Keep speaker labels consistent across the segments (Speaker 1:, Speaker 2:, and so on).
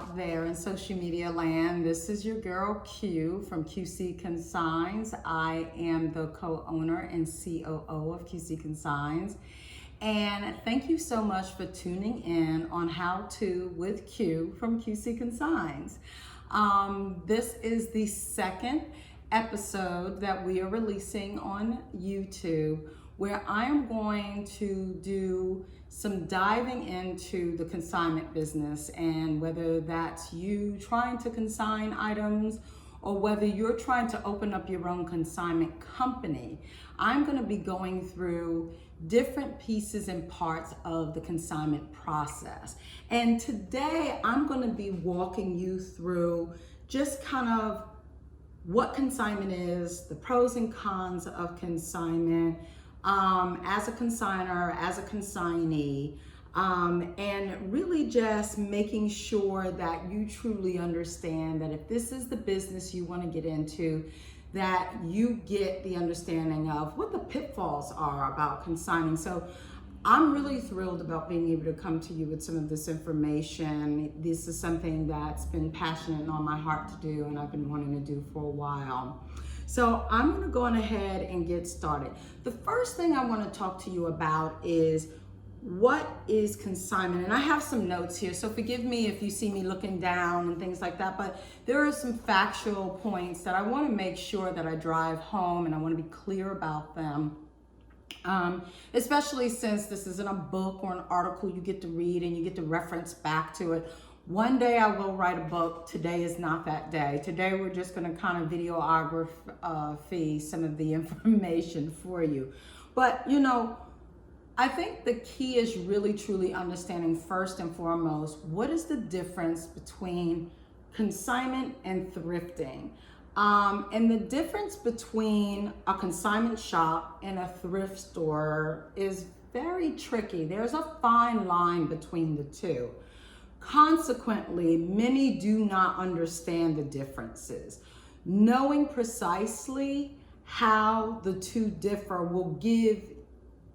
Speaker 1: out there in social media land. This is your girl Q from QC Consigns. I am the co-owner and COO of QC Consigns. And thank you so much for tuning in on How To with Q from QC Consigns. This is the second episode that we are releasing on YouTube, where I am going to do some diving into the consignment business, and whether that's you trying to consign items or whether you're trying to open up your own consignment company. I'm going to be going through different pieces and parts of the consignment process. And today I'm going to be walking you through just kind of what consignment is, the pros and cons of consignment, as a consigner, as a consignee, and really just making sure that you truly understand that if this is the business you want to get into, that you get the understanding of what the pitfalls are about consigning. So I'm really thrilled about being able to come to you with some of this information. This is something that's been passionate and on my heart to do, and I've been wanting to do for a while. So I'm going to go on ahead and get started. The first thing I want to talk to you about is what is consignment. And I have some notes here, so forgive me if you see me looking down and things like that, but there are some factual points that I want to make sure that I drive home, and I want to be clear about them. Especially since this isn't a book or an article you get to read and you get to reference back to it. One day I will write a book. Today is not that day. Today we're just going to kind of videography some of the information for you. But you know, I think the key is really truly understanding first and foremost, what is the difference between consignment and thrifting? And the difference between a consignment shop and a thrift store is very tricky. There's a fine line between the two. Consequently, many do not understand the differences. Knowing precisely how the two differ will give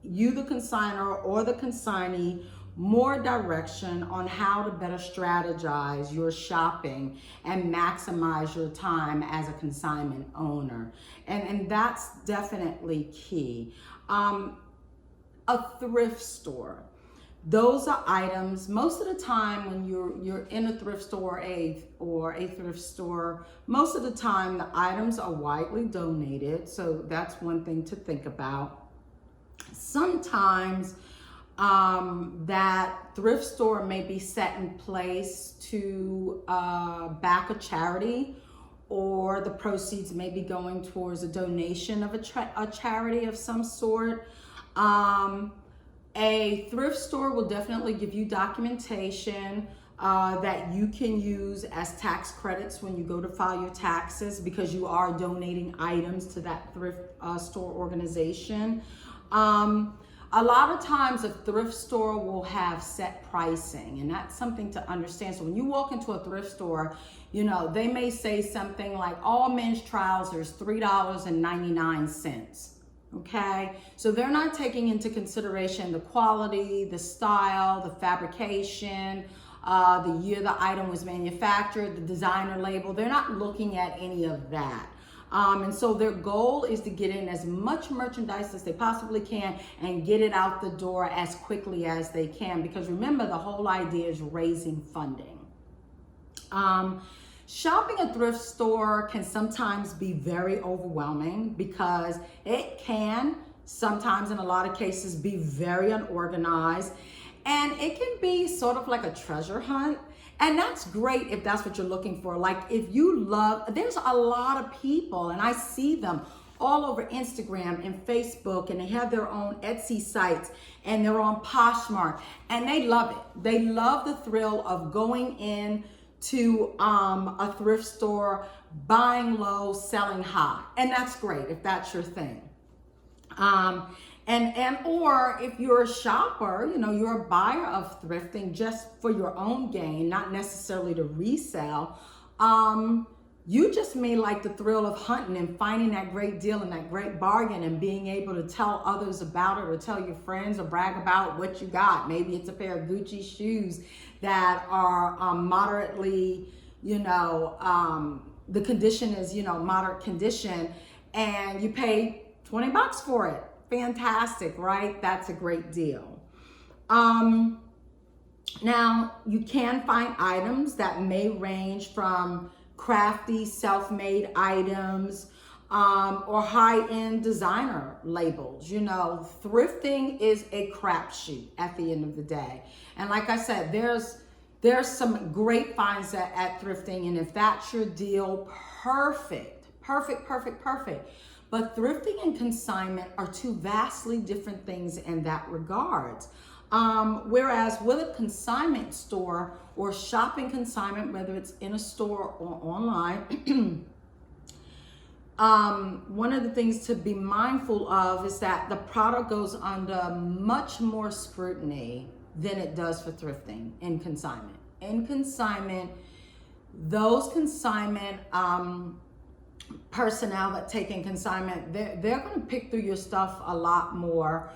Speaker 1: you, the consigner or the consignee, more direction on how to better strategize your shopping and maximize your time as a consignment owner. And that's definitely key. A thrift store. Those are items, most of the time when you're in a thrift store or a thrift store, most of the time the items are widely donated. So that's one thing to think about. Sometimes that thrift store may be set in place to back a charity, or the proceeds may be going towards a donation of a charity of some sort. A thrift store will definitely give you documentation that you can use as tax credits when you go to file your taxes, because you are donating items to that thrift store organization. A lot of times a thrift store will have set pricing, and that's something to understand. So when you walk into a thrift store, you know, they may say something like all men's trousers, $3.99. Okay, so they're not taking into consideration the quality, the style, the fabrication, the year the item was manufactured, the designer label. They're not looking at any of that. And so their goal is to get in as much merchandise as they possibly can and get it out the door as quickly as they can. Because remember, the whole idea is raising funding. Shopping a thrift store can sometimes be very overwhelming, because it can sometimes, in a lot of cases, be very unorganized, and it can be sort of like a treasure hunt. And that's great if that's what you're looking for. Like if you love, there's a lot of people, and I see them all over Instagram and Facebook, and they have their own Etsy sites, and they're on Poshmark, and they love it. They love the thrill of going in to a thrift store, buying low, selling high. And that's great if that's your thing. Or if you're a shopper, you know, you're a buyer of thrifting just for your own gain, not necessarily to resell. You just may like the thrill of hunting and finding that great deal and that great bargain and being able to tell others about it or tell your friends or brag about what you got. Maybe it's a pair of Gucci shoes that are moderately, the condition is, moderate condition, and you pay 20 bucks for it. Fantastic, right? That's a great deal. Now, you can find items that may range from crafty, self-made items, or high-end designer labels. Thrifting is a crapshoot at the end of the day. And like I said, there's some great finds at thrifting, and if that's your deal, perfect. But thrifting and consignment are two vastly different things in that regard. Whereas with a consignment store or shopping consignment, whether it's in a store or online, one of the things to be mindful of is that the product goes under much more scrutiny than it does for thrifting in consignment. In consignment, those consignment personnel that take in consignment, they're going to pick through your stuff a lot more.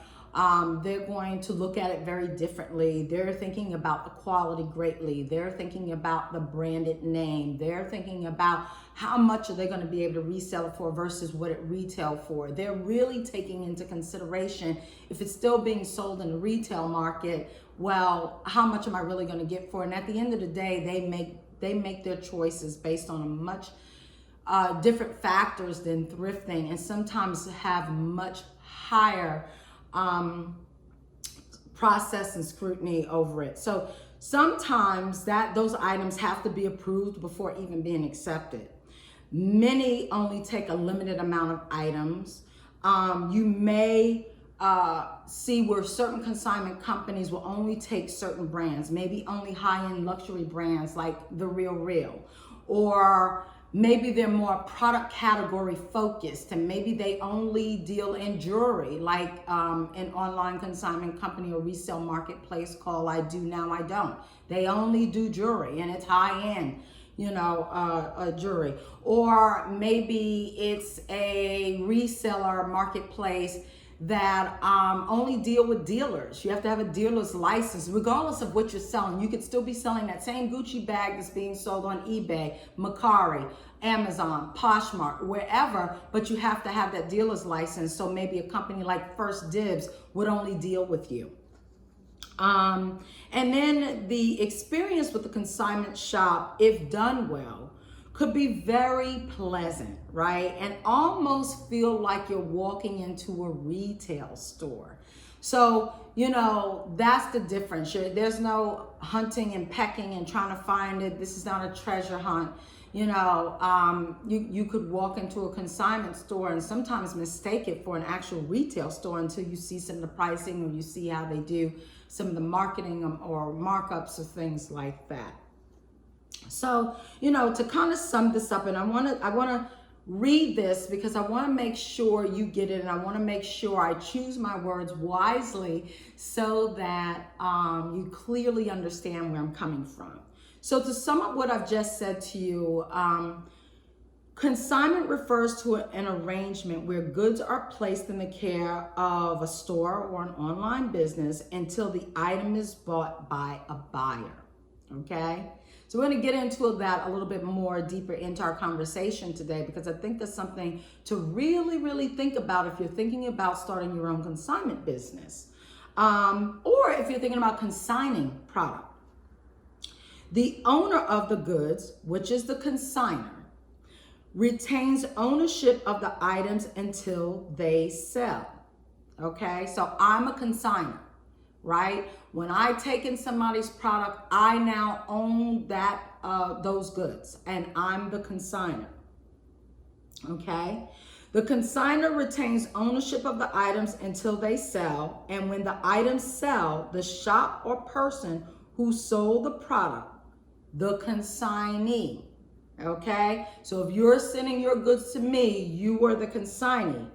Speaker 1: They're going to look at it very differently. They're thinking about the quality greatly. They're thinking about the branded name. They're thinking about how much are they going to be able to resell it for versus what it retail for. They're really taking into consideration, if it's still being sold in the retail market, well, how much am I really going to get for it? And at the end of the day, they make their choices based on a much different factors than thrifting, and sometimes have much higher process and scrutiny over it. So sometimes those items have to be approved before even being accepted. Many only take a limited amount of items. You may see where certain consignment companies will only take certain brands, maybe only high-end luxury brands like The Real, or maybe they're more product category focused, and maybe they only deal in jewelry, like an online consignment company or resale marketplace called I Do Now I Don't. They only do jewelry, and it's high-end, jewelry. Or maybe it's a reseller marketplace that only deal with dealers. You have to have a dealer's license. Regardless of what you're selling, you could still be selling that same Gucci bag that's being sold on eBay, Mercari, Amazon, Poshmark, wherever, but you have to have that dealer's license. So maybe a company like First Dibs would only deal with you. And then the experience with the consignment shop, if done well, could be very pleasant, right? And almost feel like you're walking into a retail store. So, that's the difference. There's no hunting and pecking and trying to find it. This is not a treasure hunt. You could walk into a consignment store and sometimes mistake it for an actual retail store until you see some of the pricing, or you see how they do some of the marketing or markups or things like that. So, to kind of sum this up, and I want to read this because I want to make sure you get it, and I want to make sure I choose my words wisely so that you clearly understand where I'm coming from. So to sum up what I've just said to you, consignment refers to an arrangement where goods are placed in the care of a store or an online business until the item is bought by a buyer, okay? So we're going to get into that a little bit more deeper into our conversation today, because I think that's something to really, really think about if you're thinking about starting your own consignment business, or if you're thinking about consigning product. The owner of the goods, which is the consigner, retains ownership of the items until they sell. Okay, so I'm a consigner, right? When I take in somebody's product, I now own those goods, and I'm the consigner. Okay, the consigner retains ownership of the items until they sell, and when the items sell, the shop or person who sold the product, the consignee, okay? So if you're sending your goods to me, you are the consignee,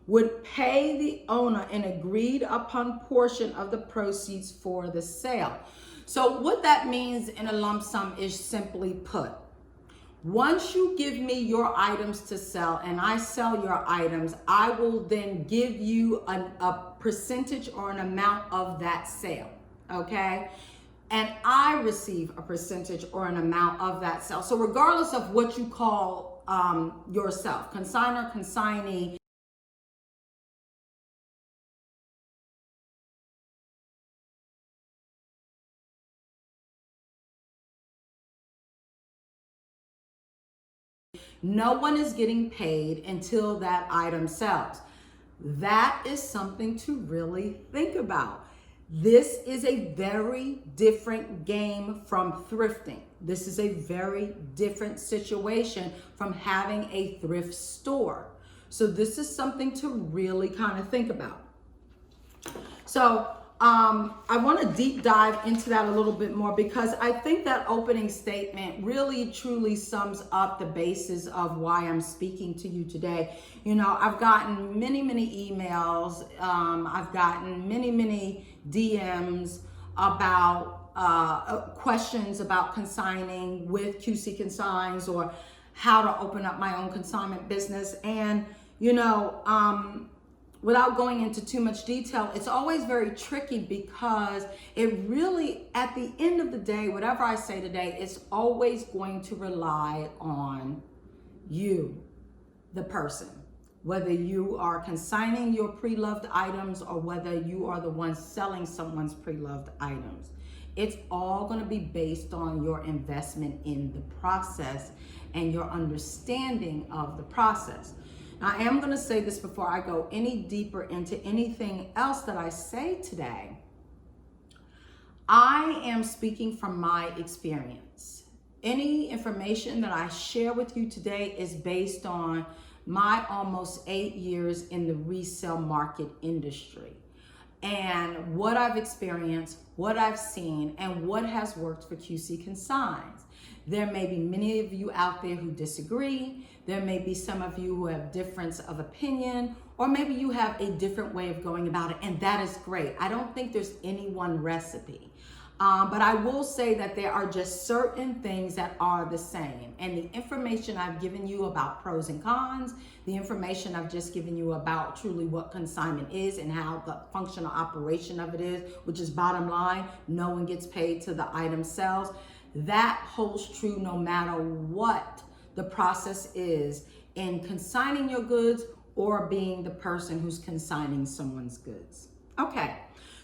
Speaker 1: would pay the owner an agreed upon portion of the proceeds for the sale. So what that means in a lump sum is, simply put, Once you give me your items to sell and I sell your items, I will then give you a percentage or an amount of that sale, okay? And I receive a percentage or an amount of that sale. So regardless of what you call yourself, consignor, consignee, no one is getting paid until that item sells. That is something to really think about. This is a very different game from thrifting. This is a very different situation from having a thrift store. So this is something to really kind of think about. So I want to deep dive into that a little bit more, because I think that opening statement really truly sums up the basis of why I'm speaking to you today. You know, I've gotten many emails. I've gotten many DMs about questions about consigning with QC Consigns, or how to open up my own consignment business. And, you know, without going into too much detail, it's always very tricky, because it really, at the end of the day, whatever I say today, it's always going to rely on you, the person. Whether you are consigning your pre-loved items or whether you are the one selling someone's pre-loved items. It's all going to be based on your investment in the process and your understanding of the process. Now, I am going to say this before I go any deeper into anything else that I say today. I am speaking from my experience. Any information that I share with you today is based on my almost 8 years in the resale market industry, and what I've experienced, what I've seen, and what has worked for QC Consigns. There may be many of you out there who disagree. There may be some of you who have difference of opinion, or maybe you have a different way of going about it, and that is great. I don't think there's any one recipe. But I will say that there are just certain things that are the same. And the information I've given you about pros and cons, the information I've just given you about truly what consignment is and how the functional operation of it is, which is bottom line, no one gets paid till the item sells. That holds true no matter what the process is in consigning your goods or being the person who's consigning someone's goods. Okay,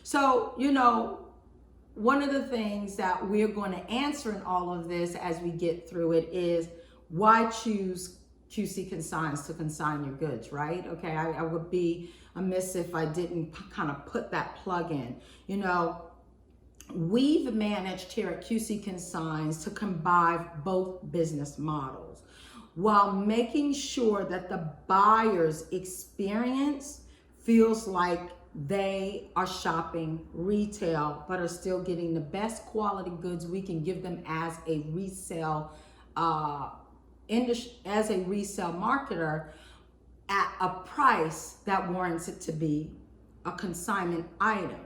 Speaker 1: so, you know, one of the things that we're going to answer in all of this as we get through it is, why choose QC Consigns to consign your goods, right? Okay, I would be amiss if I didn't kind of put that plug in. You know, we've managed here at QC Consigns to combine both business models while making sure that the buyer's experience feels like they are shopping retail, but are still getting the best quality goods we can give them as a resale as a resale marketer, at a price that warrants it to be a consignment item.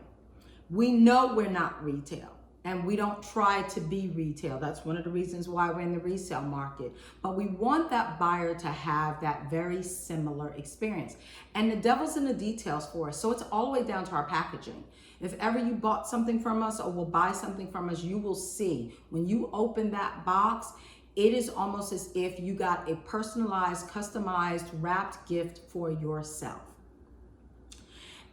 Speaker 1: We know we're not retail, and we don't try to be retail. That's one of the reasons why we're in the resale market. But we want that buyer to have that very similar experience. And the devil's in the details for us. So it's all the way down to our packaging. If ever you bought something from us or will buy something from us, you will see when you open that box, it is almost as if you got a personalized, customized, wrapped gift for yourself.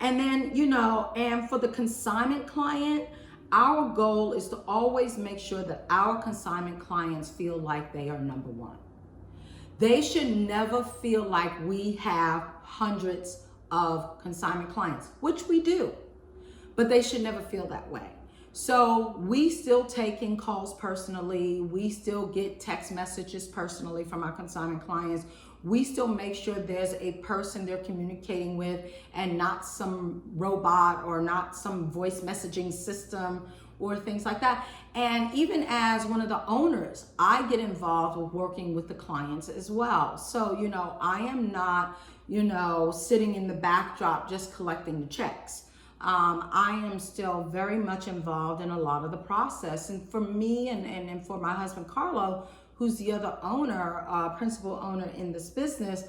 Speaker 1: And then, you know, and for the consignment client, our goal is to always make sure that our consignment clients feel like they are number one. They should never feel like we have hundreds of consignment clients, which we do, but they should never feel that way. So we still take in calls personally. We still get text messages personally from our consignment clients. We still make sure there's a person they're communicating with and not some robot or not some voice messaging system or things like that. And even as one of the owners, I get involved with working with the clients as well. So, you know, I am not, you know, sitting in the backdrop just collecting the checks. I am still very much involved in a lot of the process. And for me and for my husband, Carlo, who's the other owner, principal owner in this business,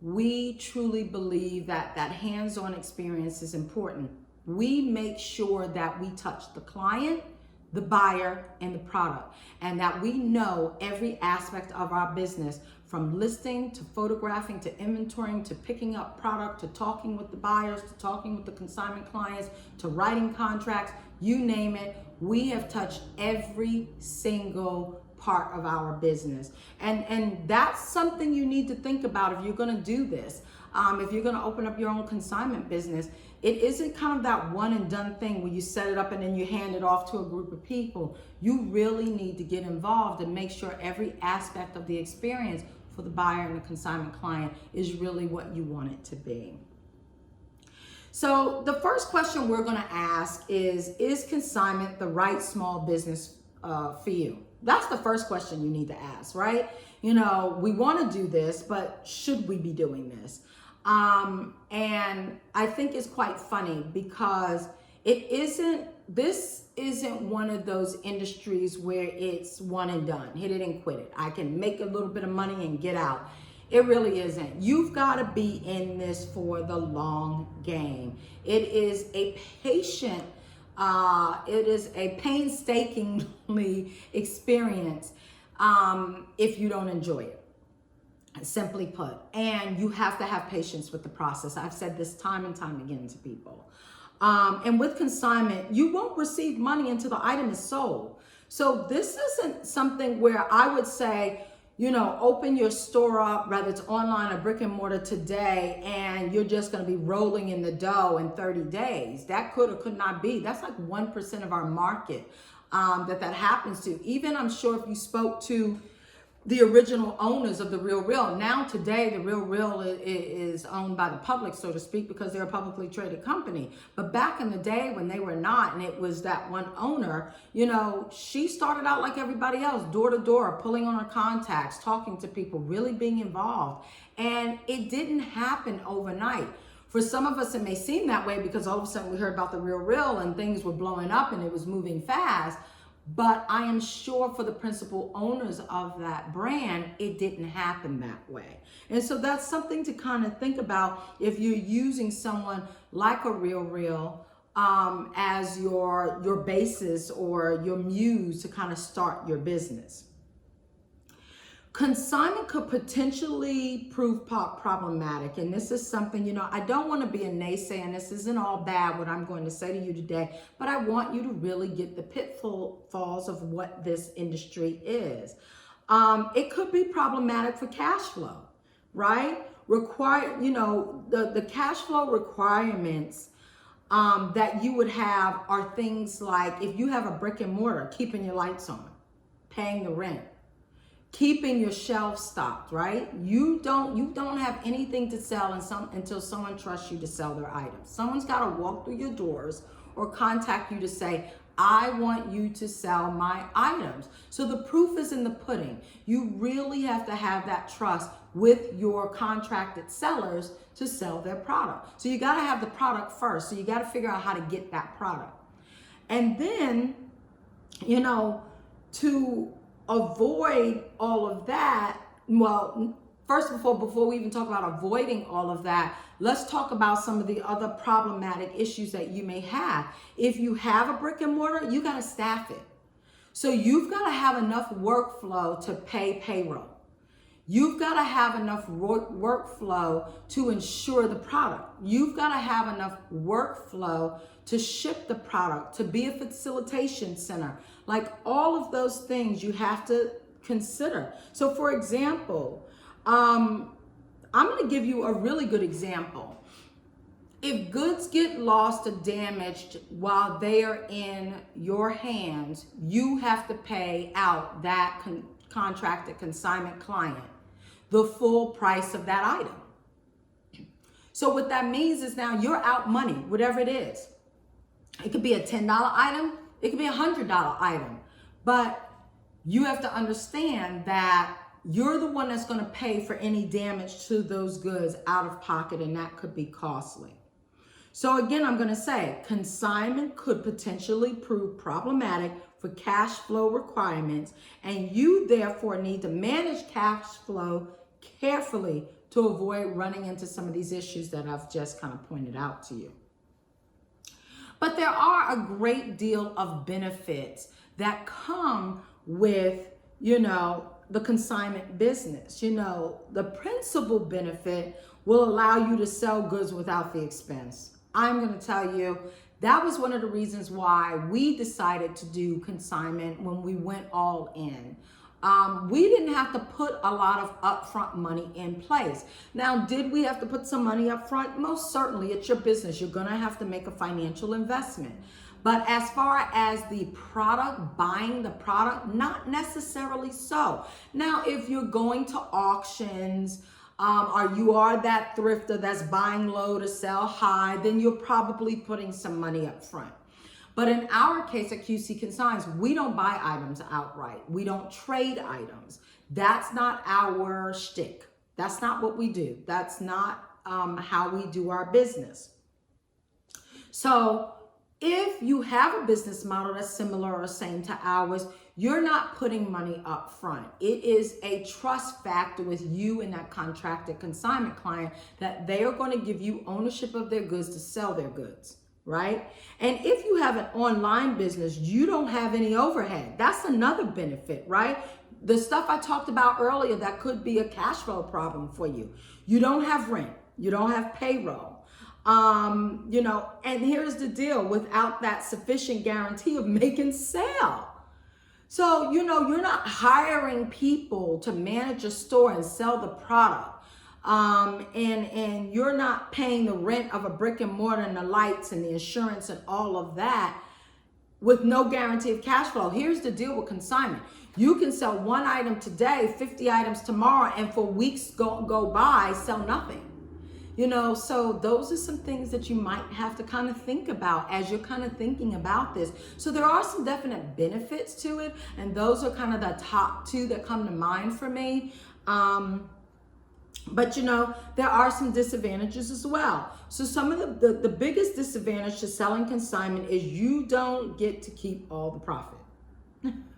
Speaker 1: we truly believe that that hands-on experience is important. We make sure that we touch the client, the buyer, and the product, and that we know every aspect of our business, from listing to photographing to inventorying to picking up product to talking with the buyers to talking with the consignment clients to writing contracts, you name it. We have touched every single part of our business. And that's something you need to think about if you're going to do this. If you're going to open up your own consignment business, it isn't kind of that one and done thing where you set it up and then you hand it off to a group of people. You really need to get involved and make sure every aspect of the experience for the buyer and the consignment client is really what you want it to be. So the first question we're going to ask is consignment the right small business for you? That's the first question you need to ask, right? You know, we want to do this, but should we be doing this? And I think it's quite funny because this isn't one of those industries where it's one and done, hit it and quit it. I can make a little bit of money and get out. It really isn't. You've got to be in this for the long game. It is a patient, it is a painstakingly experience if you don't enjoy it. Simply put, and you have to have patience with the process. I've said this time and time again to people. And with consignment, you won't receive money until the item is sold. So this isn't something where I would say, you know, open your store up, whether it's online or brick and mortar today, and you're just going to be rolling in the dough in 30 days. That could or could not be. That's like 1% of our market that happens to. Even I'm sure if you spoke to the original owners of The Real Real. Now today, The Real Real is owned by the public, so to speak, because they're a publicly traded company. But back in the day when they were not, and it was that one owner, you know, she started out like everybody else, door to door, pulling on her contacts, talking to people, really being involved. And it didn't happen overnight. For some of us, it may seem that way because all of a sudden we heard about The Real Real and things were blowing up and it was moving fast. But I am sure for the principal owners of that brand, it didn't happen that way. And so that's something to kind of think about if you're using someone like a Real Real as your basis or your muse to kind of start your business. Consignment could potentially prove problematic. And this is something, you know, I don't want to be a naysayer, and this isn't all bad what I'm going to say to you today, but I want you to really get the pitfalls of what this industry is. It could be problematic for cash flow, right? You know, the cash flow requirements that you would have are things like if you have a brick and mortar, keeping your lights on, paying the rent, keeping your shelves stocked, right? You don't have anything to sell until someone trusts you to sell their items. Someone's got to walk through your doors or contact you to say, I want you to sell my items. So the proof is in the pudding. You really have to have that trust with your contracted sellers to sell their product. So you got to have the product first. So you got to figure out how to get that product. And then, you know, to avoid all of that, well, first before we even talk about avoiding all of that, let's talk about some of the other problematic issues that you may have. If you have a brick and mortar, you got to staff it. So you've got to have enough workflow to pay payroll. You've got to have enough workflow to ensure the product. You've got to have enough workflow to ship the product, to be a facilitation center. Like all of those things you have to consider. So for example, I'm going to give you a really good example. If goods get lost or damaged while they are in your hands, you have to pay out that contracted consignment client the full price of that item. So what that means is now you're out money, whatever it is. It could be a $10 item, it could be a $100 item, but you have to understand that you're the one that's going to pay for any damage to those goods out of pocket, and that could be costly. So again, I'm going to say consignment could potentially prove problematic for cash flow requirements, and you therefore need to manage cash flow carefully to avoid running into some of these issues that I've just kind of pointed out to you. But there are a great deal of benefits that come with, the consignment business. The principal benefit will allow you to sell goods without the expense. I'm going to tell you, that was one of the reasons why we decided to do consignment when we went all in. We didn't have to put a lot of upfront money in place. Now, did we have to put some money up front? Most certainly. It's your business. You're going to have to make a financial investment. But as far as the product, buying the product, not necessarily so. Now, if you're going to auctions, or you are that thrifter that's buying low to sell high, then you're probably putting some money up front. But in our case at QC Consigns, we don't buy items outright. We don't trade items. That's not our shtick. That's not what we do. That's not how we do our business. So if you have a business model that's similar or same to ours, you're not putting money up front. It is a trust factor with you and that contracted consignment client that they are going to give you ownership of their goods to sell their goods, right? And if you have an online business, you don't have any overhead. That's another benefit, right? The stuff I talked about earlier that could be a cash flow problem for you. You don't have rent. You don't have payroll. And here's the deal, without that sufficient guarantee of making sale. So, you're not hiring people to manage a store and sell the product. And you're not paying the rent of a brick and mortar and the lights and the insurance and all of that with no guarantee of cash flow. Here's the deal with consignment. You can sell one item today, 50 items tomorrow, and for weeks go by, sell nothing. So those are some things that you might have to kind of think about as you're kind of thinking about this. So there are some definite benefits to it, and those are kind of the top two that come to mind for me. But there are some disadvantages as well. So some of the biggest disadvantage to selling consignment is you don't get to keep all the profit.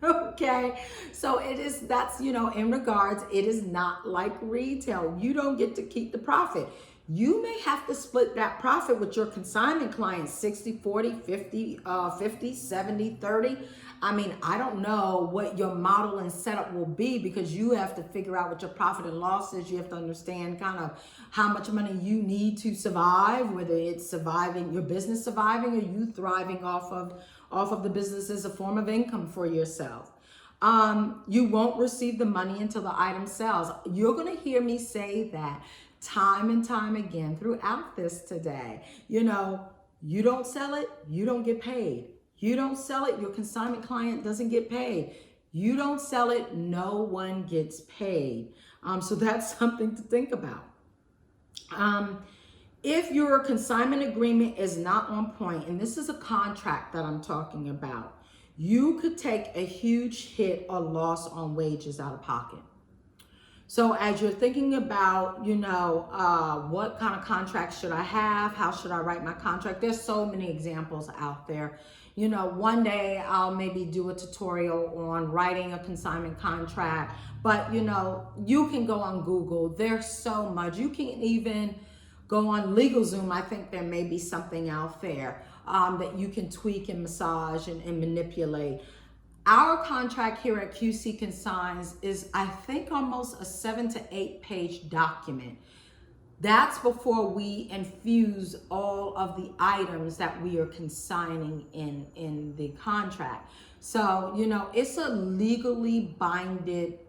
Speaker 1: Okay, so that's in regards, it is not like retail. You don't get to keep the profit. You may have to split that profit with your consignment clients, 60, 40, 50, 50, 70, 30. I mean, I don't know what your model and setup will be, because you have to figure out what your profit and loss is. You have to understand kind of how much money you need to survive, whether it's surviving, your business surviving, or you thriving off of the business as a form of income for yourself. You won't receive the money until the item sells. You're going to hear me say that time and time again throughout this today. You don't sell it, you don't get paid. You don't sell it, your consignment client doesn't get paid. You don't sell it, no one gets paid. So that's something to think about. If your consignment agreement is not on point, and this is a contract that I'm talking about, you could take a huge hit or loss on wages out of pocket. So as you're thinking about, what kind of contract should I have? How should I write my contract? There's so many examples out there. One day I'll maybe do a tutorial on writing a consignment contract, but you can go on Google. There's so much. You can even go on LegalZoom. I think there may be something out there that you can tweak and massage and manipulate. Our contract here at QC Consigns is, I think, almost a 7 to 8 page document. That's before we infuse all of the items that we are consigning in the contract. So, it's a legally binded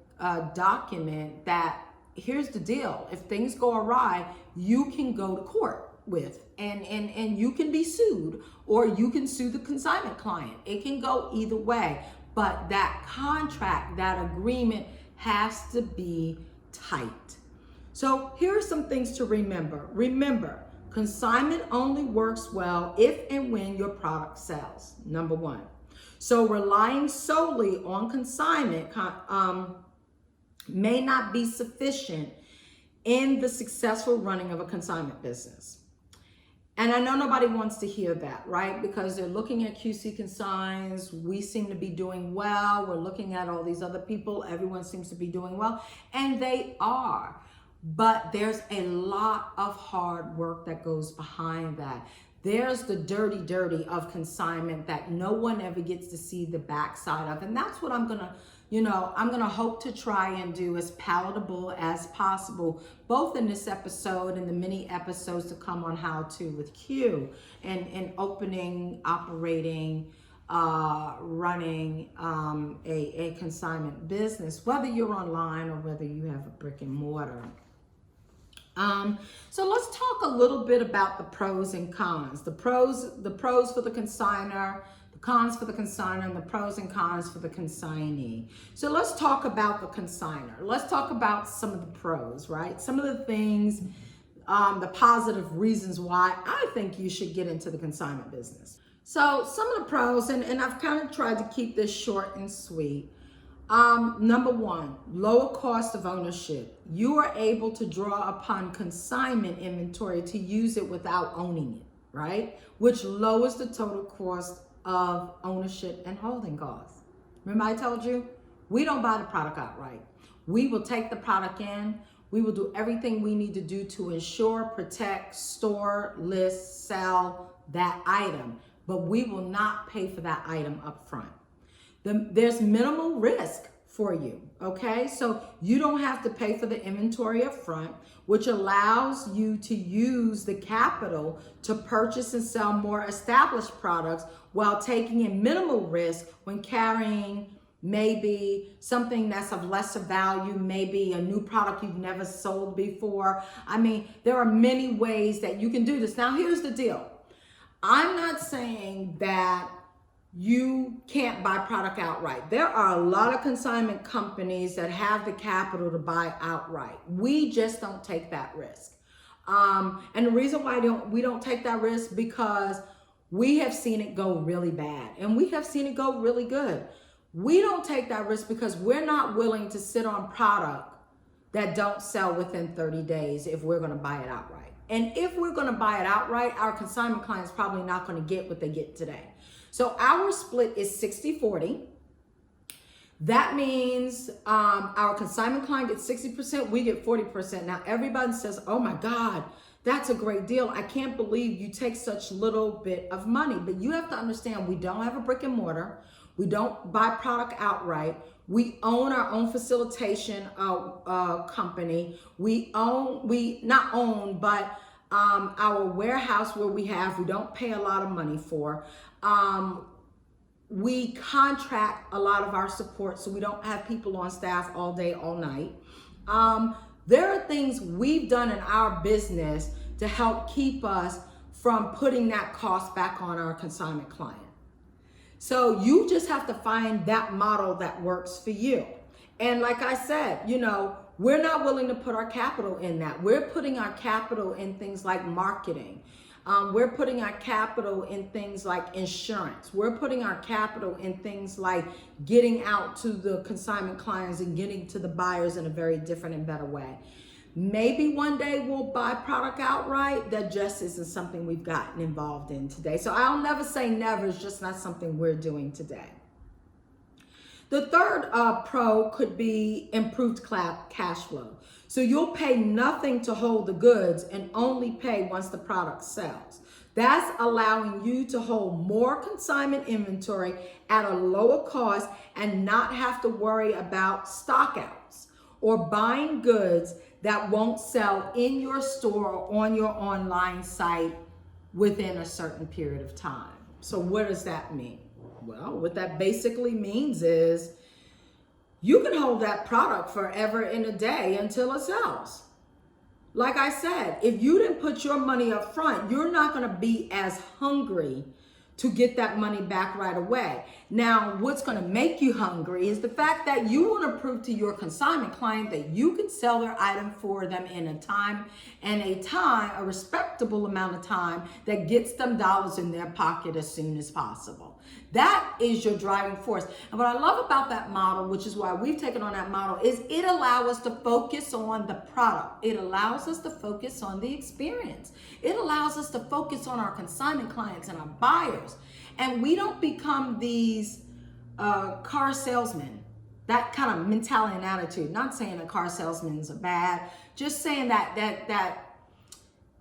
Speaker 1: document that, here's the deal. If things go awry, you can go to court with, and you can be sued, or you can sue the consignment client. It can go either way. But that contract, that agreement has to be tight. So here are some things to remember. Remember, consignment only works well if and when your product sells, number one. So relying solely on consignment may not be sufficient in the successful running of a consignment business. And I know nobody wants to hear that, right? Because they're looking at QC Consigns. We seem to be doing well. We're looking at all these other people. Everyone seems to be doing well. And they are. But there's a lot of hard work that goes behind that. There's the dirty of consignment that no one ever gets to see the backside of. And that's what I'm going to hope to try and do as palatable as possible, both in this episode and the many episodes to come on How To with Q and opening, operating, running a consignment business, whether you're online or whether you have a brick and mortar. So let's talk a little bit about the pros and cons. The pros for the consigner, the cons for the consigner, and the pros and cons for the consignee. So let's talk about the consigner. Let's talk about some of the pros, right? Some of the things, the positive reasons why I think you should get into the consignment business. So some of the pros, and I've kind of tried to keep this short and sweet. Number one, lower cost of ownership. You are able to draw upon consignment inventory to use it without owning it, right? Which lowers the total cost of ownership and holding costs. Remember I told you, we don't buy the product outright. We will take the product in. We will do everything we need to do to ensure, protect, store, list, sell that item, but we will not pay for that item up front. There's minimal risk for you, okay? So you don't have to pay for the inventory up front, which allows you to use the capital to purchase and sell more established products while taking in minimal risk when carrying maybe something that's of lesser value, maybe a new product you've never sold before. I mean, there are many ways that you can do this. Now, here's the deal. I'm not saying that you can't buy product outright. There are a lot of consignment companies that have the capital to buy outright. We just don't take that risk. And the reason why we don't take that risk, because we have seen it go really bad and we have seen it go really good. We don't take that risk because we're not willing to sit on product that don't sell within 30 days if we're going to buy it outright. And if we're going to buy it outright, our consignment client's probably not going to get what they get today. So our split is 60-40. That means our consignment client gets 60%, we get 40%. Now everybody says, oh my God, that's a great deal. I can't believe you take such little bit of money. But you have to understand, we don't have a brick and mortar. We don't buy product outright. We own our own facilitation company. Our warehouse where we don't pay a lot of money for. We contract a lot of our support, so we don't have people on staff all day, all night. There are things we've done in our business to help keep us from putting that cost back on our consignment client. So you just have to find that model that works for you. And like I said, we're not willing to put our capital in that. We're putting our capital in things like marketing. We're putting our capital in things like insurance. We're putting our capital in things like getting out to the consignment clients and getting to the buyers in a very different and better way. Maybe one day we'll buy product outright. That just isn't something we've gotten involved in today. So I'll never say never. It's just not something we're doing today. The third pro could be improved cash flow. So you'll pay nothing to hold the goods and only pay once the product sells. That's allowing you to hold more consignment inventory at a lower cost and not have to worry about stockouts or buying goods that won't sell in your store or on your online site within a certain period of time. So what does that mean? Well, what that basically means is you can hold that product forever and a day until it sells. Like I said, if you didn't put your money up front, you're not going to be as hungry to get that money back right away. Now, what's going to make you hungry is the fact that you want to prove to your consignment client that you can sell their item for them in a respectable amount of time that gets them dollars in their pocket as soon as possible. That is your driving force. And what I love about that model, which is why we've taken on that model, is it allows us to focus on the product. It allows us to focus on the experience. It allows us to focus on our consignment clients and our buyers. And we don't become these car salesmen, that kind of mentality and attitude. Not saying that car salesmen are bad, just saying that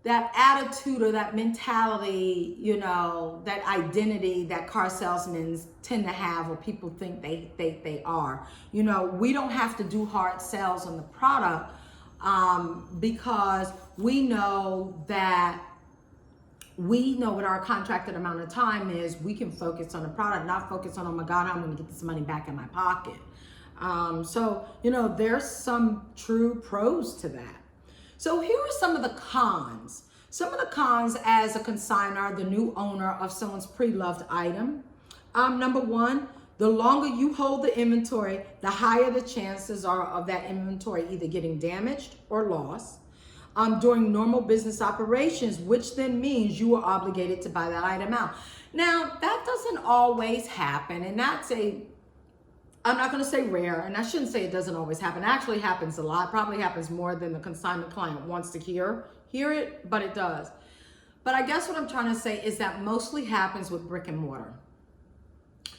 Speaker 1: attitude or that mentality, you know, that identity that car salesmen tend to have, or people think they are. You know, we don't have to do hard sales on the product because we know what our contracted amount of time is. We can focus on the product, not focus on, oh my God, I'm going to get this money back in my pocket. So, you know, there's some true pros to that. So here are some of the cons. Some of the cons as a consignor, the new owner of someone's pre-loved item. Number one, the longer you hold the inventory, the higher the chances are of that inventory either getting damaged or lost during normal business operations, which then means you are obligated to buy that item out. Now, that doesn't always happen, and I'm not going to say rare, and I shouldn't say it doesn't always happen. It actually happens a lot. Probably happens more than the consignment client wants to hear it, but it does. But I guess what I'm trying to say is that mostly happens with brick and mortar.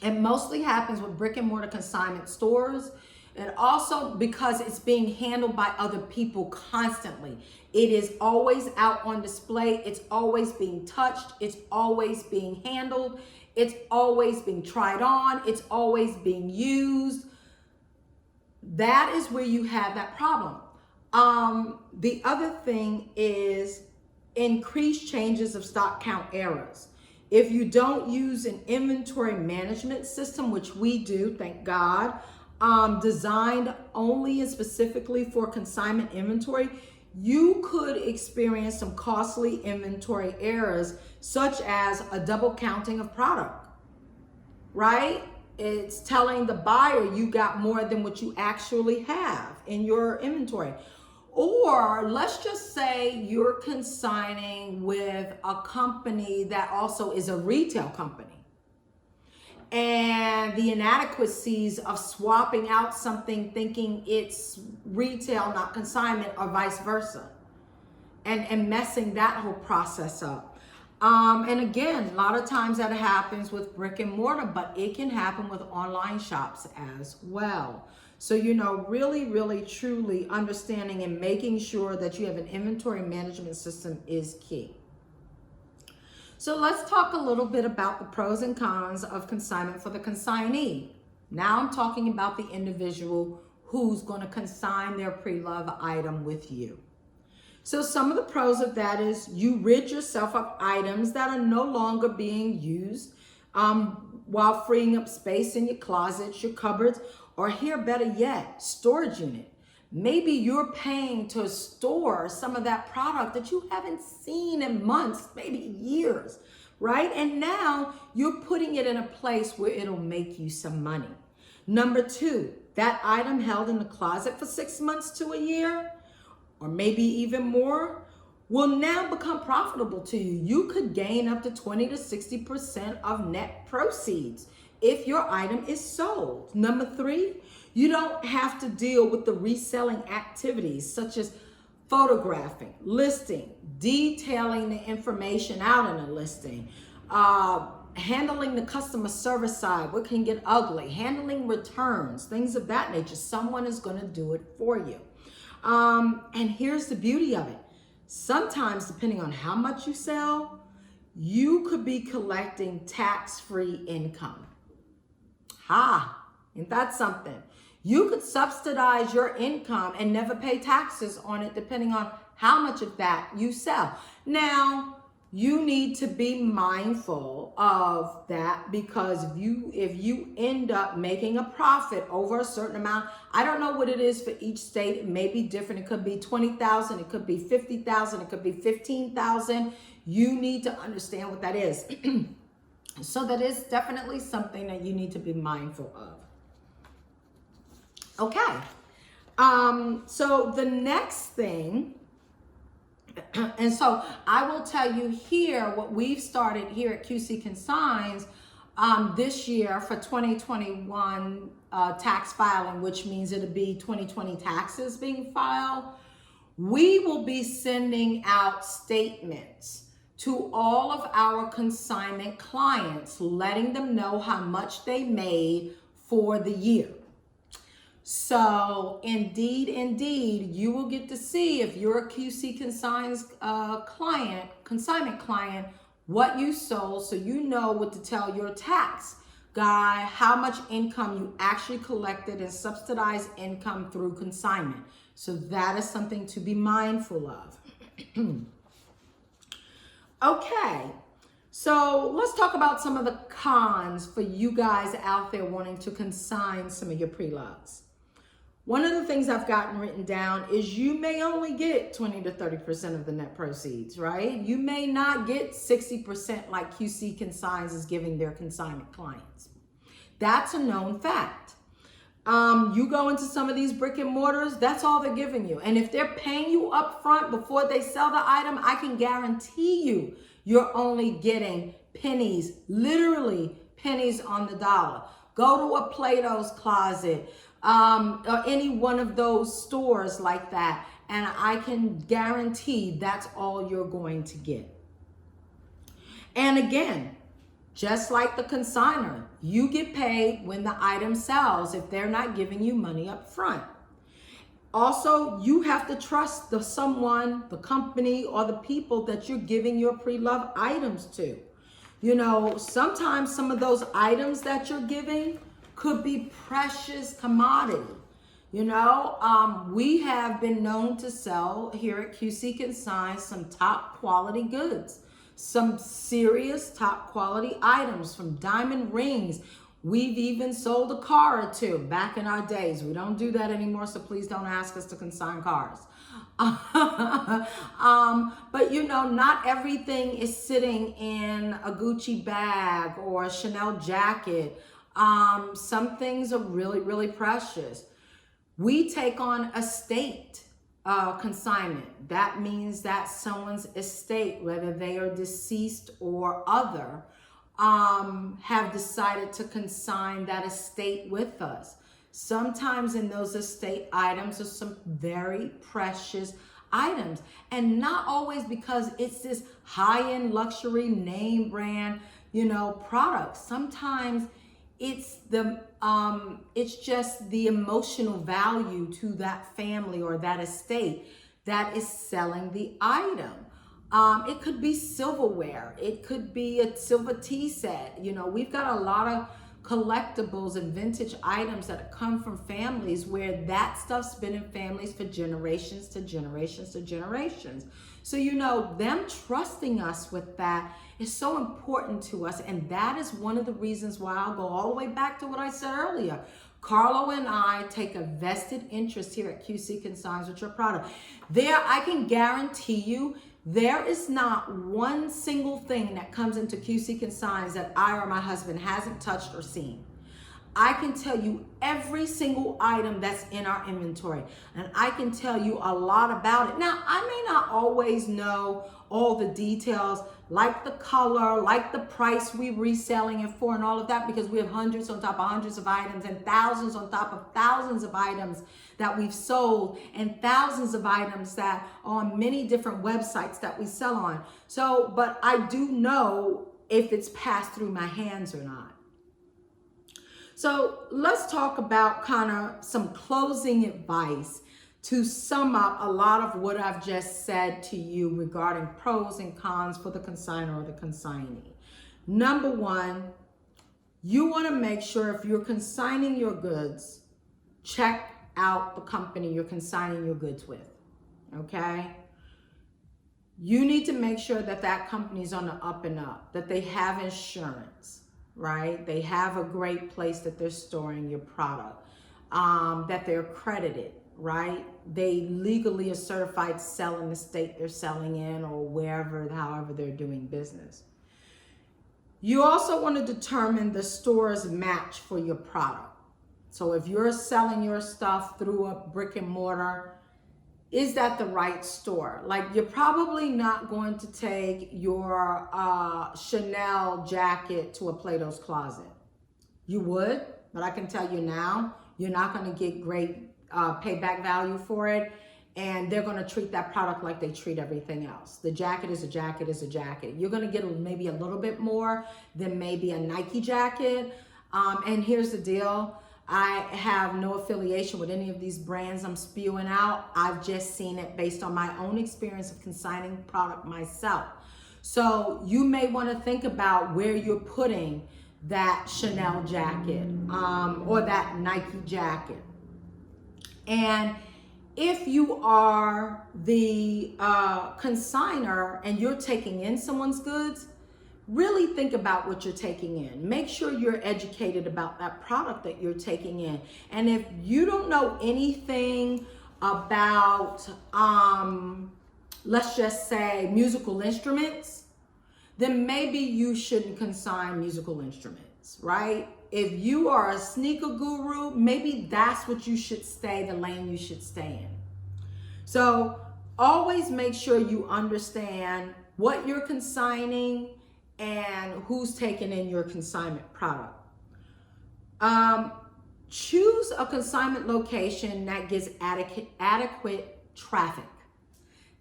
Speaker 1: It mostly happens with brick and mortar consignment stores. And also because it's being handled by other people constantly. It is always out on display. It's always being touched. It's always being handled. It's always being tried on. It's always being used. That is where you have that problem. The other thing is increased changes of stock count errors. If you don't use an inventory management system, which we do, thank God, designed only and specifically for consignment inventory, you could experience some costly inventory errors, such as a double counting of product, right? It's telling the buyer you got more than what you actually have in your inventory. Or let's just say you're consigning with a company that also is a retail company. And the inadequacies of swapping out something thinking it's retail, not consignment, or vice versa. And messing that whole process up. And again, a lot of times that happens with brick and mortar, but it can happen with online shops as well. So, you know, really, really, truly understanding and making sure that you have an inventory management system is key. So let's talk a little bit about the pros and cons of consignment for the consignee. Now I'm talking about the individual who's going to consign their pre-loved item with you. So some of the pros of that is you rid yourself of items that are no longer being used while freeing up space in your closets, your cupboards, or here, better yet, storage unit. Maybe you're paying to store some of that product that you haven't seen in months, maybe years, right? And now you're putting it in a place where it'll make you some money. Number two, that item held in the closet for 6 months to a year, or maybe even more, will now become profitable to you. You could gain up to 20 to 60% of net proceeds if your item is sold. Number three, you don't have to deal with the reselling activities such as photographing, listing, detailing the information out in a listing, handling the customer service side, what can get ugly, handling returns, things of that nature. Someone is going to do it for you. And here's the beauty of it. Sometimes, depending on how much you sell, you could be collecting tax-free income. Ain't that something? You could subsidize your income and never pay taxes on it depending on how much of that you sell. Now, you need to be mindful of that, because if you end up making a profit over a certain amount, I don't know what it is for each state. It may be different. It could be 20,000, it could be 50,000, it could be 15,000. You need to understand what that is. So that is definitely something that you need to be mindful of. Okay. So the next thing, and so I will tell you here what we've started here at QC Consigns this year for 2021 tax filing, which means it'll be 2020 taxes being filed. We will be sending out statements to all of our consignment clients, letting them know how much they made for the year. So indeed, you will get to see, if you're a QC Consigns consignment client, what you sold, so you know what to tell your tax guy, how much income you actually collected in subsidized income through consignment. So that is something to be mindful of. Okay, so let's talk about some of the cons for you guys out there wanting to consign some of your pre-loves. One of the things I've gotten written down is you may only get 20 to 30% of the net proceeds, right? You may not get 60% like QC Consigns is giving their consignment clients. That's a known fact. You go into some of these brick and mortars, that's all they're giving you. And if they're paying you up front before they sell the item, I can guarantee you, you're only getting pennies, literally pennies on the dollar. Go to a Plato's Closet, or any one of those stores like that, and I can guarantee that's all you're going to get. And again, just like the consignor, you get paid when the item sells if they're not giving you money up front. Also, you have to trust the company, or the people that you're giving your pre-love items to. You know, sometimes some of those items that you're giving could be precious commodity. You know, we have been known to sell here at QC Consigns some top quality goods, some serious top quality items, from diamond rings. We've even sold a car or two back in our days. We don't do that anymore, so please don't ask us to consign cars. But you know, not everything is sitting in a Gucci bag or a Chanel jacket. Some things are really, really precious. We take on estate consignment. That means that someone's estate, whether they are deceased or other, have decided to consign that estate with us. Sometimes in those estate items are some very precious items, and not always because it's this high-end luxury name brand, you know, product. Sometimes it's just the emotional value to that family or that estate that is selling the item. It could be silverware. It could be a silver tea set. You know, we've got a lot of collectibles and vintage items that come from families where that stuff's been in families for generations to generations to generations. So, you know, them trusting us with that is so important to us. And that is one of the reasons why I'll go all the way back to what I said earlier. Carlo and I take a vested interest here at QC Consigns with your product. There, I can guarantee you, there is not one single thing that comes into QC Consigns that I or my husband hasn't touched or seen. I can tell you every single item that's in our inventory, and I can tell you a lot about it. Now, I may not always know all the details, like the color, like the price we're reselling it for and all of that, because we have hundreds on top of hundreds of items and thousands on top of thousands of items that we've sold, and thousands of items that are on many different websites that we sell on. So, but I do know if it's passed through my hands or not. So let's talk about kind of some closing advice to sum up a lot of what I've just said to you regarding pros and cons for the consignor or the consignee. Number one, you want to make sure if you're consigning your goods, check out the company you're consigning your goods with, okay? You need to make sure that that company's on the up and up, that they have insurance, right? They have a great place that they're storing your product, that they're accredited, right? They legally are certified to sell in the state they're selling in or wherever, however they're doing business. You also want to determine the store's match for your product. So if you're selling your stuff through a brick and mortar, is that the right store? Like, you're probably not going to take your Chanel jacket to a Plato's Closet. You would, but I can tell you now, you're not going to get great payback value for it. And they're going to treat that product like they treat everything else. The jacket is a jacket is a jacket. You're going to get maybe a little bit more than maybe a Nike jacket. And here's the deal. I have no affiliation with any of these brands I'm spewing out. I've just seen it based on my own experience of consigning product myself. So you may want to think about where you're putting that Chanel jacket or that Nike jacket. And if you are the consigner and you're taking in someone's goods, really think about what you're taking in. Make sure you're educated about that product that you're taking in. And if you don't know anything about, let's just say, musical instruments, then maybe you shouldn't consign musical instruments, right? If you are a sneaker guru, maybe that's what you should stay, the lane you should stay in. So always make sure you understand what you're consigning and who's taking in your consignment product. Choose a consignment location that gets adequate traffic.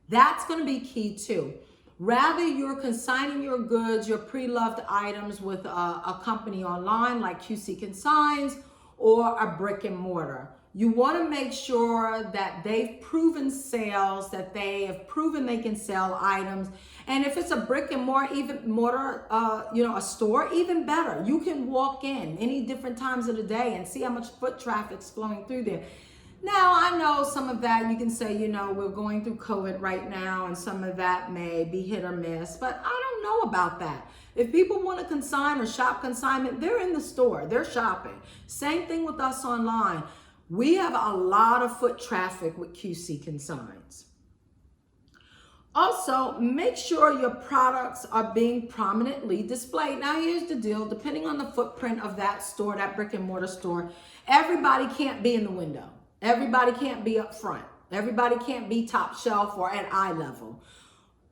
Speaker 1: That's going to be key too. Rather you're consigning your goods, your pre-loved items with a company online like QC Consigns or a brick and mortar. You want to make sure that they've proven sales, that they have proven they can sell items. And if it's a brick and mortar, a store, even better. You can walk in any different times of the day and see how much foot traffic's flowing through there. Now, I know some of that you can say, we're going through COVID right now, and some of that may be hit or miss, but I don't know about that. If people want to consign or shop consignment, they're in the store, they're shopping. Same thing with us online. We have a lot of foot traffic with QC Consigns. Also, make sure your products are being prominently displayed. Now, here's the deal. Depending on the footprint of that store, that brick and mortar store, everybody can't be in the window. Everybody can't be up front. Everybody can't be top shelf or at eye level.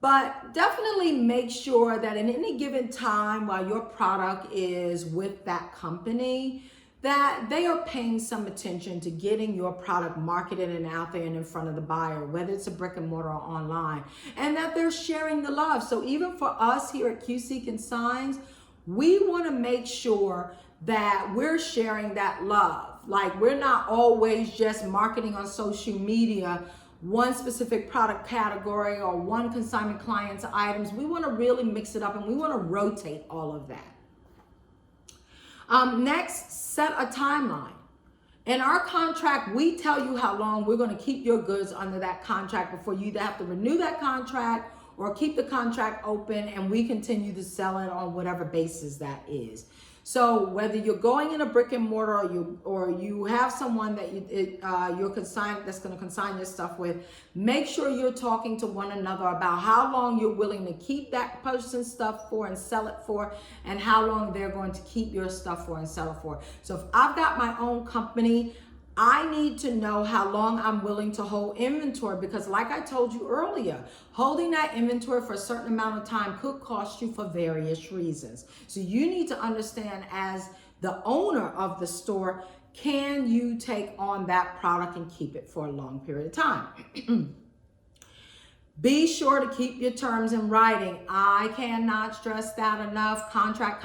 Speaker 1: But definitely make sure that in any given time while your product is with that company, that they are paying some attention to getting your product marketed and out there and in front of the buyer, whether it's a brick and mortar or online, and that they're sharing the love. So even for us here at QC Consigns, we want to make sure that we're sharing that love. Like, we're not always just marketing on social media one specific product category or one consignment client's items. We want to really mix it up, and we want to rotate all of that. Next, set a timeline. In our contract, we tell you how long we're going to keep your goods under that contract before you either have to renew that contract or keep the contract open, and we continue to sell it on whatever basis that is. So whether you're going in a brick and mortar or you have someone that that's going to consign your stuff with, make sure you're talking to one another about how long you're willing to keep that person's stuff for and sell it for, and how long they're going to keep your stuff for and sell it for. So if I've got my own company, I need to know how long I'm willing to hold inventory, because like I told you earlier, holding that inventory for a certain amount of time could cost you for various reasons. So you need to understand, as the owner of the store, can you take on that product and keep it for a long period of time? Be sure to keep your terms in writing. I cannot stress that enough. Contract,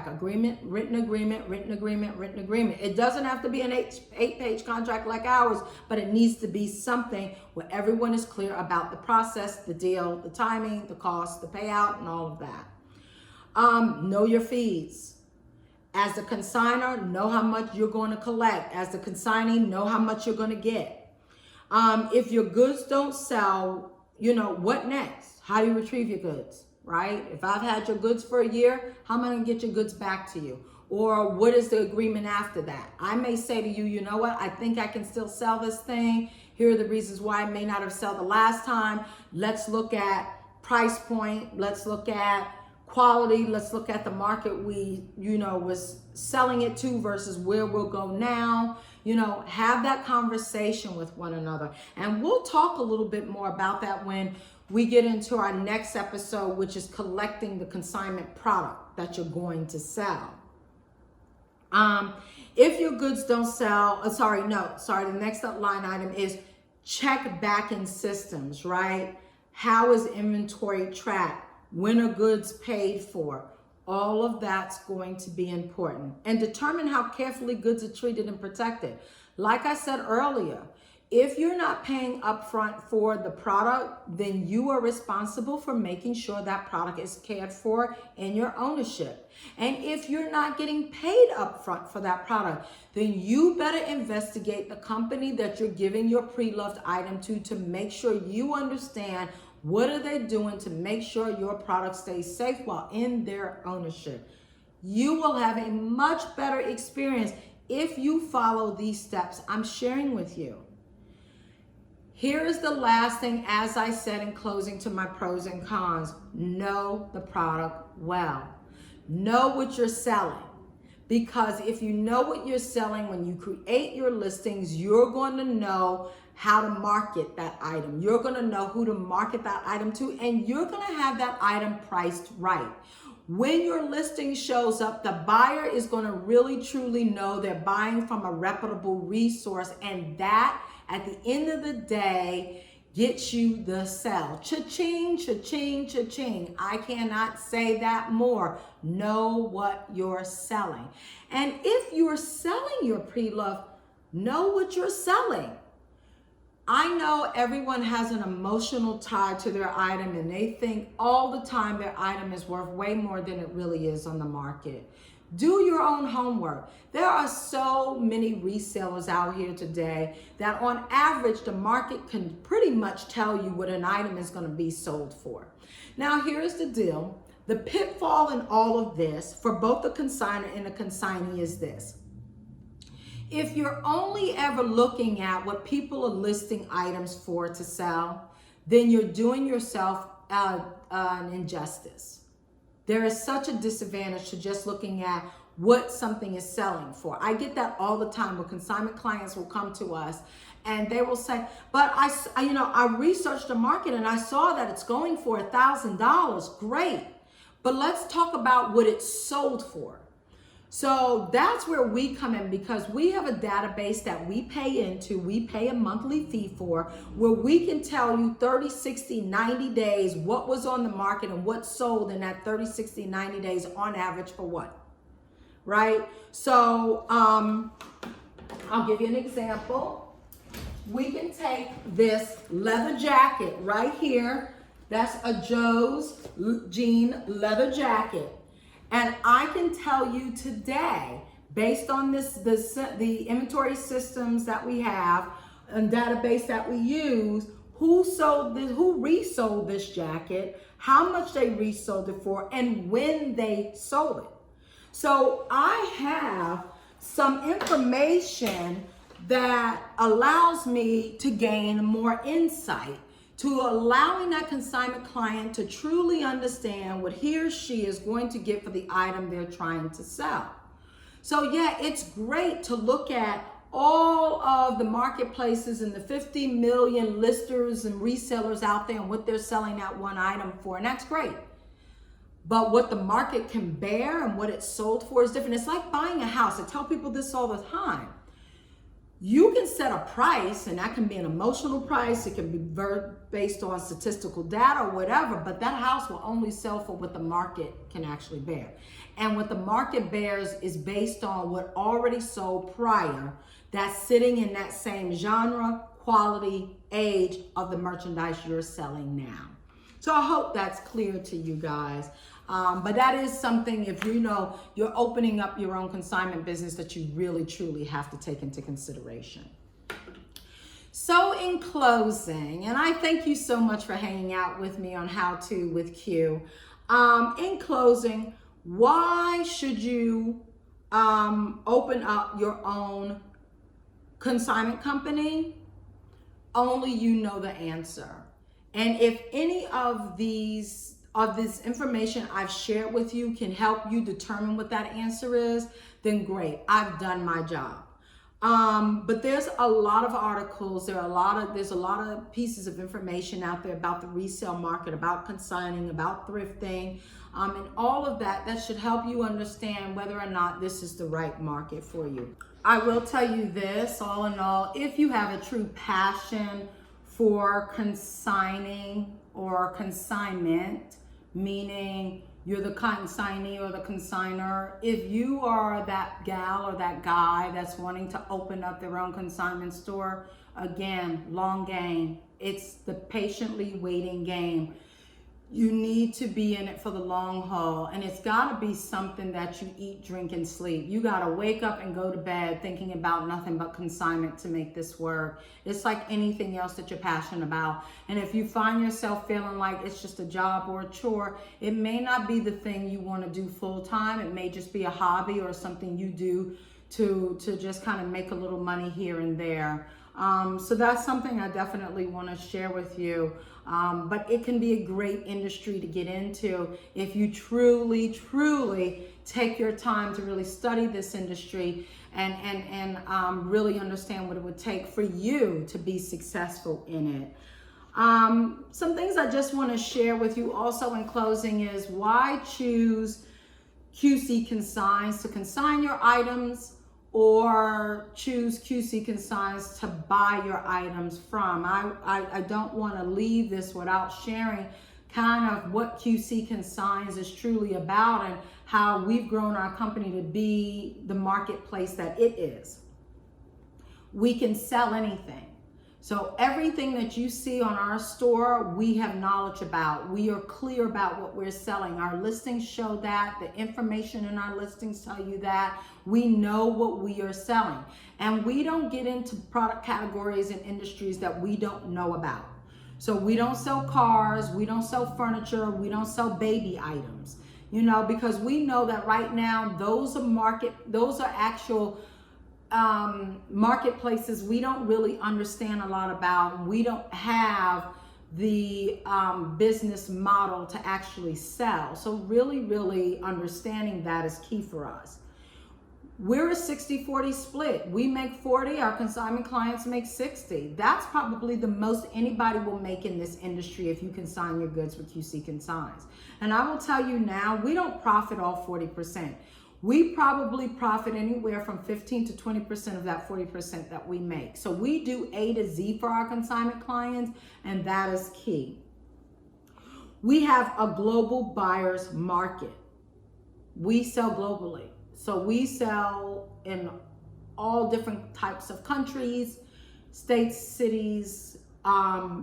Speaker 1: agreement, written agreement. It doesn't have to be an eight-page contract like ours, but it needs to be something where everyone is clear about the process, the deal, the timing, the cost, the payout, and all of that. Know your fees. As the consigner, know how much you're going to collect. As the consignee, know how much you're going to get. If your goods don't sell, what next? How do you retrieve your goods, right? If I've had your goods for a year, how am I going to get your goods back to you? Or what is the agreement after that? I may say to you, you know what? I think I can still sell this thing. Here are the reasons why I may not have sold the last time. Let's look at price point. Let's look at quality. Let's look at the market we, was selling it to versus where we'll go now. Have that conversation with one another. And we'll talk a little bit more about that when we get into our next episode, which is collecting the consignment product that you're going to sell. If your goods don't sell, the next line item is check back-end systems, right? How is inventory tracked? When are goods paid for? All of that's going to be important. And determine how carefully goods are treated and protected. Like I said earlier, if you're not paying upfront for the product, then you are responsible for making sure that product is cared for in your ownership. And if you're not getting paid upfront for that product, then you better investigate the company that you're giving your pre-loved item to make sure you understand what are they doing to make sure your product stays safe while in their ownership. You will have a much better experience if you follow these steps I'm sharing with you. Here is the last thing, as I said in closing to my pros and cons. Know the product well. Know what you're selling. Because if you know what you're selling, when you create your listings, you're going to know how to market that item. You're going to know who to market that item to, and you're going to have that item priced right. When your listing shows up, the buyer is going to really truly know they're buying from a reputable resource, and that at the end of the day gets you the sell. Cha-ching, cha-ching, cha-ching. I cannot say that more. Know what you're selling. And if you're selling your pre-love, know what you're selling. I know everyone has an emotional tie to their item, and they think all the time their item is worth way more than it really is on the market. Do your own homework. There are so many resellers out here today that on average, the market can pretty much tell you what an item is going to be sold for. Now, here's the deal. The pitfall in all of this for both the consignor and the consignee is this. If you're only ever looking at what people are listing items for to sell, then you're doing yourself an injustice. There is such a disadvantage to just looking at what something is selling for. I get that all the time where consignment clients will come to us and they will say, but I researched the market and I saw that it's going for $1,000. Great. But let's talk about what it's sold for. So that's where we come in, because we have a database that we pay into, we pay a monthly fee for, where we can tell you 30, 60, 90 days what was on the market and what sold in that 30, 60, 90 days on average for what, right? So I'll give you an example. We can take this leather jacket right here. That's a Joe's jean leather jacket. And I can tell you today, based on the inventory systems that we have and database that we use, who resold this jacket, how much they resold it for, and when they sold it. So I have some information that allows me to gain more insight, to allowing that consignment client to truly understand what he or she is going to get for the item they're trying to sell. So yeah, it's great to look at all of the marketplaces and the 50 million listers and resellers out there and what they're selling that one item for, and that's great. But what the market can bear and what it's sold for is different. It's like buying a house. I tell people this all the time. You can set a price, and that can be an emotional price. It can be based on statistical data or whatever, but that house will only sell for what the market can actually bear. And what the market bears is based on what already sold prior, that's sitting in that same genre, quality, age of the merchandise you're selling now. So I hope that's clear to you guys. But that is something, if you know you're opening up your own consignment business, that you really truly have to take into consideration. So in closing, and I thank you so much for hanging out with me on How To with Q. In closing, why should you open up your own consignment company? Only you know the answer. And if any of these of this information I've shared with you can help you determine what that answer is, then great, I've done my job. But there's a lot of articles, there's a lot of pieces of information out there about the resale market, about consigning, about thrifting, and all of that should help you understand whether or not this is the right market for you. I will tell you this, all in all, if you have a true passion for consigning or consignment, meaning you're the consignee or the consigner, if you are that gal or that guy that's wanting to open up their own consignment store, again, long game. It's the patiently waiting game. You need to be in it for the long haul, and it's got to be something that you eat, drink, and sleep. You got to wake up and go to bed thinking about nothing but consignment to make this work. It's like anything else that you're passionate about. And if you find yourself feeling like it's just a job or a chore, it may not be the thing you want to do full time. It may just be a hobby or something you do to just kind of make a little money here and there. So that's something I definitely want to share with you. But it can be a great industry to get into if you truly take your time to really study this industry and really understand what it would take for you to be successful in it. Some things I just want to share with you also in closing is why choose QC Consigns to consign your items, or choose QC Consigns to buy your items from. I don't want to leave this without sharing kind of what QC Consigns is truly about and how we've grown our company to be the marketplace that it is. We can sell anything. So everything that you see on our store, we have knowledge about. We are clear about what we're selling. Our listings show that. The information in our listings tell you that. We know what we are selling. And we don't get into product categories and industries that we don't know about. So we don't sell cars, we don't sell furniture, we don't sell baby items. You know, because we know that right now those are actual marketplaces we don't really understand a lot about. We don't have the business model to actually sell. So really understanding that is key for us. We're a 60-40 split. We make 40, our consignment clients make 60. That's probably the most anybody will make in this industry if you consign your goods with QC Consigns. And I will tell you now, we don't profit all 40%. We probably profit anywhere from 15 to 20% of that 40% that we make. So we do A to Z for our consignment clients, and that is key. We have a global buyer's market. We sell globally. So we sell in all different types of countries, states, cities,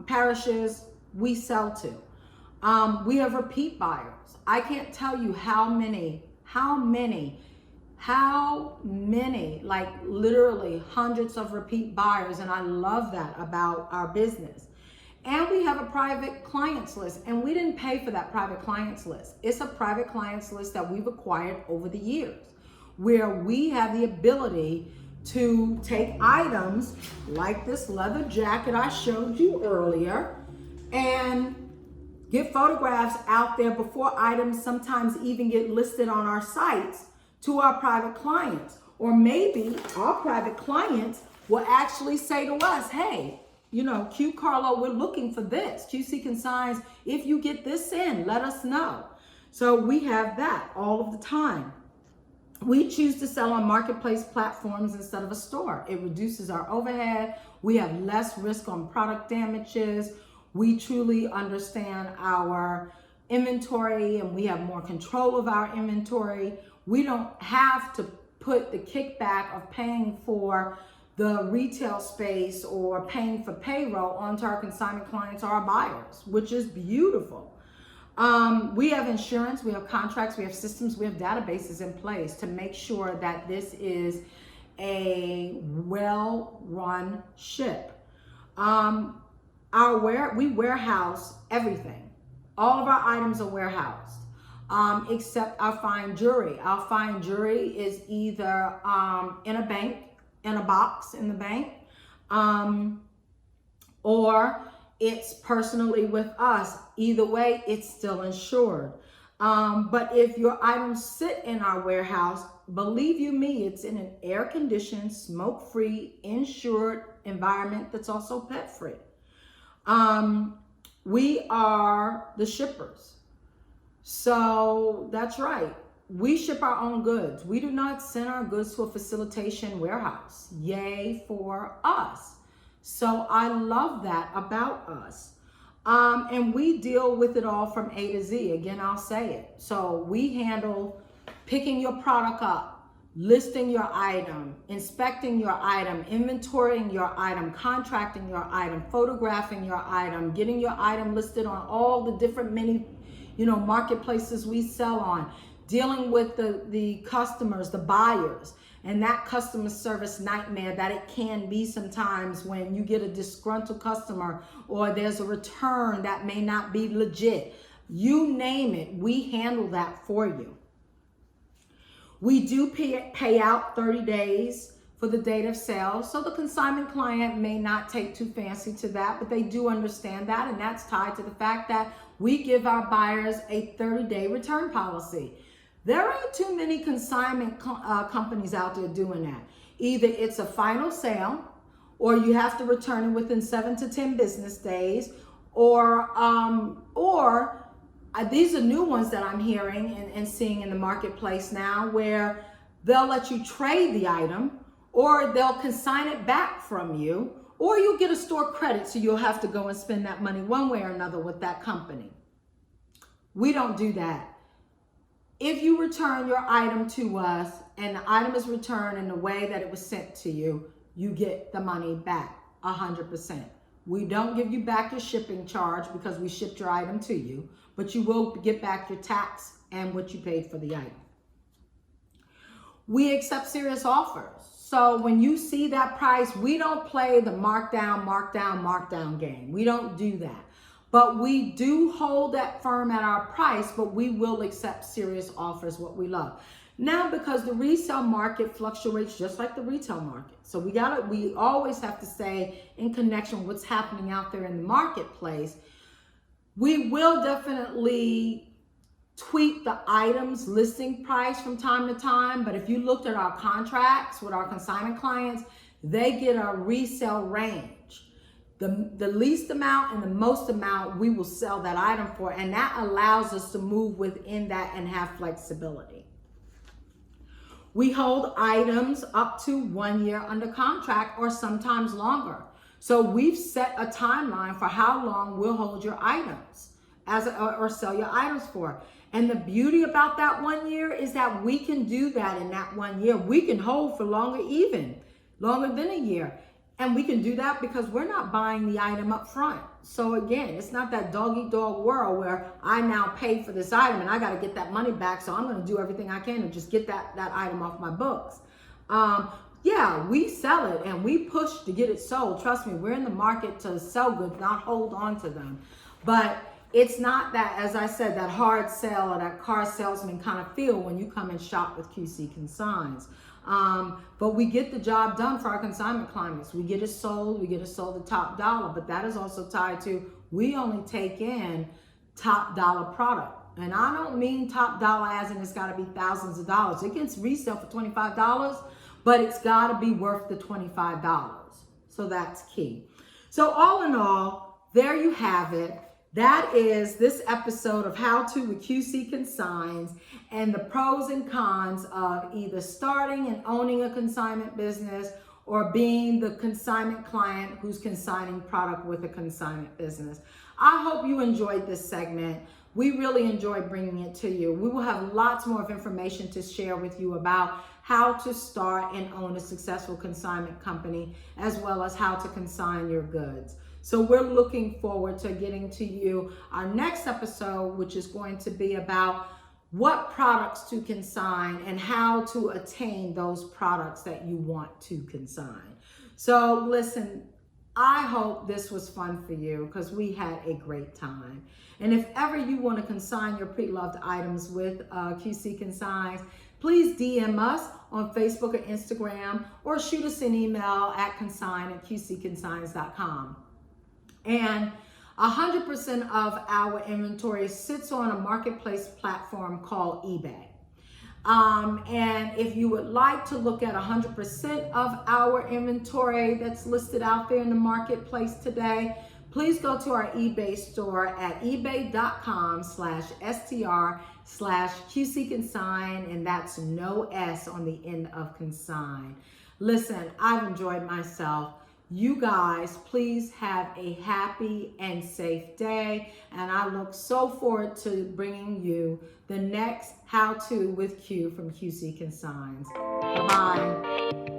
Speaker 1: parishes, we sell to. We have repeat buyers. I can't tell you how many, like literally hundreds of repeat buyers, and I love that about our business. And we have a private clients list, and we didn't pay for that private clients list. It's a private clients list that we've acquired over the years, where we have the ability to take items like this leather jacket I showed you earlier and get photographs out there before items sometimes even get listed on our sites to our private clients. Or maybe our private clients will actually say to us, hey, you know, Q Carlo, we're looking for this. QC Consigns, if you get this in, let us know. So we have that all of the time. We choose to sell on marketplace platforms instead of a store. It reduces our overhead. We have less risk on product damages. We truly understand our inventory and we have more control of our inventory. We don't have to put the kickback of paying for the retail space or paying for payroll onto our consignment clients or our buyers, which is beautiful. We have insurance, we have contracts, we have systems, we have databases in place to make sure that this is a well-run ship. We warehouse everything. All of our items are warehoused, except our fine jewelry. Our fine jewelry is either in a bank, in a box in the bank, or
Speaker 2: it's personally with us. Either way, it's still insured. But if your items sit in our warehouse, believe you me, it's in an air-conditioned, smoke-free, insured environment that's also pet-free. We are the shippers. So that's right. We ship our own goods. We do not send our goods to a facilitation warehouse. Yay for us. So I love that about us. And we deal with it all from A to Z. Again, I'll say it. So we handle picking your product up, listing your item, inspecting your item, inventorying your item, contracting your item, photographing your item, getting your item listed on all the different marketplaces we sell on, dealing with the customers, the buyers, and that customer service nightmare that it can be sometimes when you get a disgruntled customer or there's a return that may not be legit. You name it, we handle that for you. We do pay out 30 days for the date of sale. So the consignment client may not take too fancy to that, but they do understand that. And that's tied to the fact that we give our buyers a 30-day return policy. There ain't too many consignment companies out there doing that. Either it's a final sale, or you have to return it within 7 to 10 business days, or these are new ones that I'm hearing and seeing in the marketplace now, where they'll let you trade the item, or they'll consign it back from you, or you'll get a store credit, so you'll have to go and spend that money one way or another with that company. We don't do that. If you return your item to us and the item is returned in the way that it was sent to you, you get the money back 100%. We don't give you back your shipping charge because we shipped your item to you, but you will get back your tax and what you paid for the item. We accept serious offers. So when you see that price, we don't play the markdown game. We don't do that. But we do hold that firm at our price, but we will accept serious offers, what we love. Now, because the resale market fluctuates just like the retail market. So we always have to stay in connection with what's happening out there in the marketplace. We will definitely tweak the item's listing price from time to time. But if you looked at our contracts with our consignment clients, they get a resale range. The least amount and the most amount we will sell that item for, and that allows us to move within that and have flexibility. We hold items up to 1 year under contract or sometimes longer. So we've set a timeline for how long we'll hold your items or sell your items for. And the beauty about that 1 year is that we can do that in that 1 year. We can hold for longer than a year. And we can do that because we're not buying the item up front. So again, it's not that dog-eat-dog world where I now pay for this item and I got to get that money back. So I'm going to do everything I can to just get that item off my books. Yeah, we sell it and we push to get it sold. Trust me, we're in the market to sell goods, not hold on to them. But it's not that, as I said, that hard sell or that car salesman kind of feel when you come and shop with QC Consigns. But we get the job done for our consignment clients. We get it sold at top dollar, but that is also tied to, we only take in top dollar product. And I don't mean top dollar as in it's gotta be thousands of dollars. It gets resale for $25, but it's gotta be worth the $25. So that's key. So all in all, there you have it. That is this episode of How To with QC Consigns and the pros and cons of either starting and owning a consignment business or being the consignment client who's consigning product with a consignment business. I hope you enjoyed this segment. We really enjoyed bringing it to you. We will have lots more of information to share with you about how to start and own a successful consignment company, as well as how to consign your goods. So we're looking forward to getting to you our next episode, which is going to be about what products to consign and how to attain those products that you want to consign. So listen, I hope this was fun for you because we had a great time. And if ever you want to consign your pre-loved items with QC Consigns, please DM us on Facebook or Instagram, or shoot us an email at consign@qcconsigns.com. And 100% of our inventory sits on a marketplace platform called eBay. And if you would like to look at 100% of our inventory that's listed out there in the marketplace today, please go to our eBay store at ebay.com/str/QC Consign, and that's no S on the end of consign. Listen, I've enjoyed myself. You guys, please have a happy and safe day. And I look so forward to bringing you the next How To with Q from QC Consigns. Bye-bye.